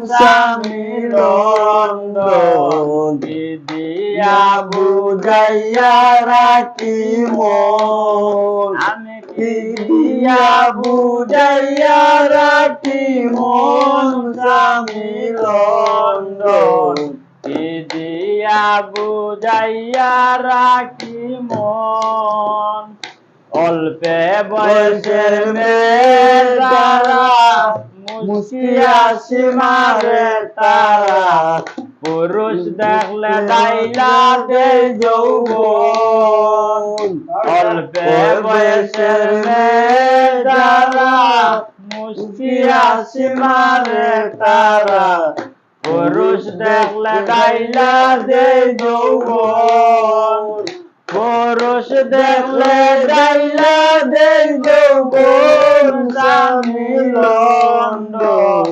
স্বামী লন্ডন দিয়া বুঝাইয়া রাখি মন আমি কি দিয়া বুঝাইয়া রাখি মন স্বামী লন্ডন দিয়া বুঝাইয়া রাখি মন অল্পে বয়সের মেয়ে যারা মুসকিয়া সীমারে তারা পুরুষ দেখলে দাইলা দে যৌবন অল্পে বয়সের মেয়ে যারা মুসকিয়া সীমারে তারা পুরুষ দেখলে দাইলা দে যৌবন পুরুষ দেখলে দাইলা দে যৌবন স্বামী লন্ডন